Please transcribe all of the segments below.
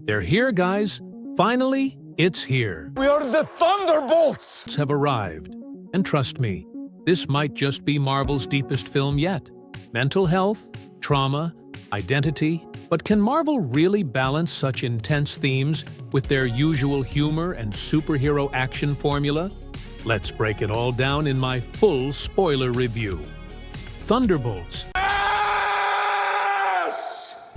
They're here, guys. Finally, it's here. We are the Thunderbolts! Have arrived. And trust me, this might just be Marvel's deepest film yet. Mental health, trauma, identity. But can Marvel really balance such intense themes with their usual humor and superhero action formula? Let's break it all down in my full spoiler review. Thunderbolts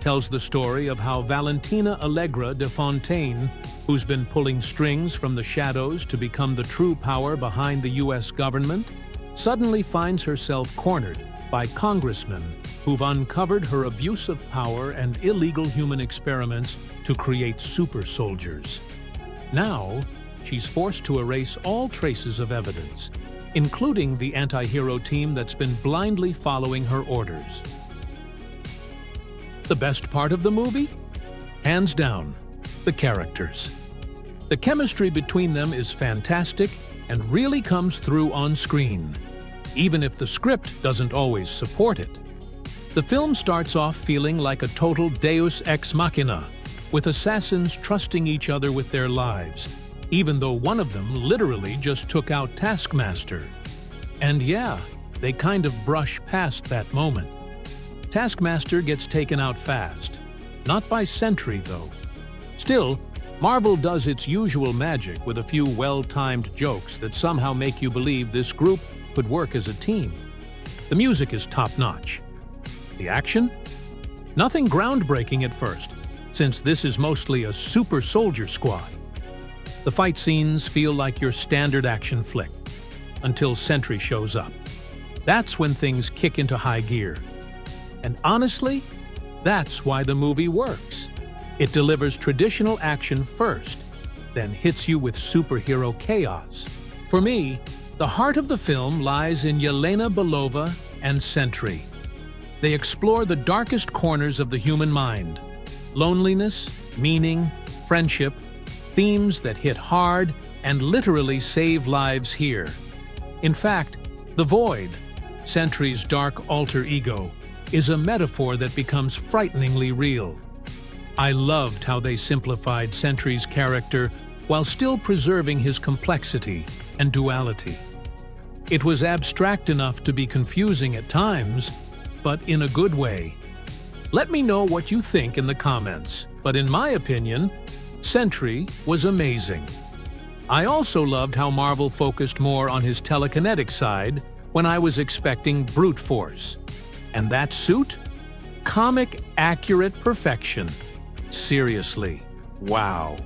tells the story of how Valentina Allegra de Fontaine, who's been pulling strings from the shadows to become the true power behind the US government, suddenly finds herself cornered by congressmen who've uncovered her abuse of power and illegal human experiments to create super soldiers. Now, she's forced to erase all traces of evidence, including the anti-hero team that's been blindly following her orders. The best part of the movie? Hands down, the characters. The chemistry between them is fantastic and really comes through on screen, even if the script doesn't always support it. The film starts off feeling like a total deus ex machina, with assassins trusting each other with their lives, even though one of them literally just took out Taskmaster. And yeah, they kind of brush past that moment. Taskmaster gets taken out fast. Not by Sentry, though. Still, Marvel does its usual magic with a few well-timed jokes that somehow make you believe this group could work as a team. The music is top-notch. The action? Nothing groundbreaking at first, since this is mostly a super soldier squad. The fight scenes feel like your standard action flick, until Sentry shows up. That's when things kick into high gear. And honestly, that's why the movie works. It delivers traditional action first, then hits you with superhero chaos. For me, the heart of the film lies in Yelena Belova and Sentry. They explore the darkest corners of the human mind: loneliness, meaning, friendship, themes that hit hard and literally save lives here. In fact, the Void, Sentry's dark alter ego, is a metaphor that becomes frighteningly real. I loved how they simplified Sentry's character while still preserving his complexity and duality. It was abstract enough to be confusing at times, but in a good way. Let me know what you think in the comments, but in my opinion, Sentry was amazing. I also loved how Marvel focused more on his telekinetic side when I was expecting brute force. And that suit? Comic-accurate perfection. Seriously, wow.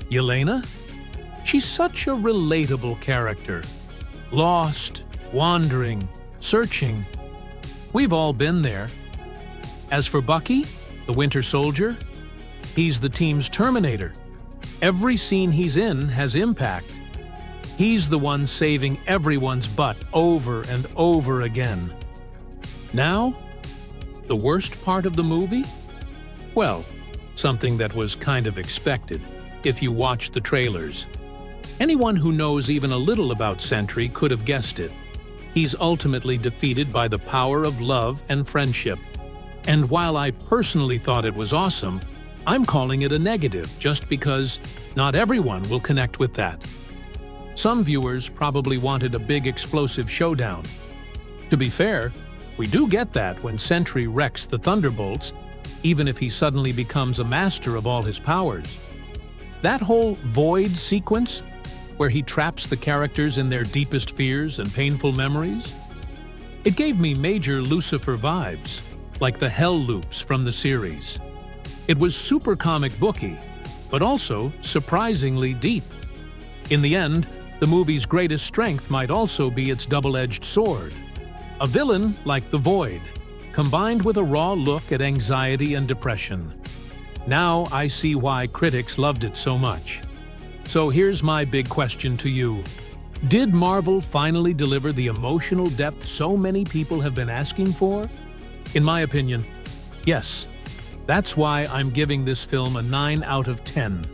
Yelena? She's such a relatable character. Lost, wandering, searching. We've all been there. As for Bucky, the Winter Soldier, he's the team's Terminator. Every scene he's in has impact. He's the one saving everyone's butt over and over again. Now, the worst part of the movie? Well, something that was kind of expected if you watch the trailers. Anyone who knows even a little about Sentry could have guessed it. He's ultimately defeated by the power of love and friendship. And while I personally thought it was awesome, I'm calling it a negative just because not everyone will connect with that. Some viewers probably wanted a big explosive showdown. To be fair, we do get that when Sentry wrecks the Thunderbolts, even if he suddenly becomes a master of all his powers. That whole Void sequence, where he traps the characters in their deepest fears and painful memories, it gave me major Lucifer vibes, like the Hell Loops from the series. It was super comic booky, but also surprisingly deep. In the end, the movie's greatest strength might also be its double-edged sword. A villain like the Void, combined with a raw look at anxiety and depression. Now I see why critics loved it so much. So here's my big question to you. Did Marvel finally deliver the emotional depth so many people have been asking for? In my opinion, yes. That's why I'm giving this film a 9 out of 10.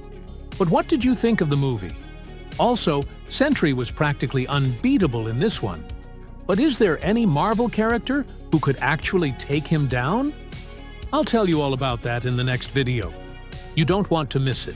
But what did you think of the movie? Also, Sentry was practically unbeatable in this one. But is there any Marvel character who could actually take him down? I'll tell you all about that in the next video. You don't want to miss it.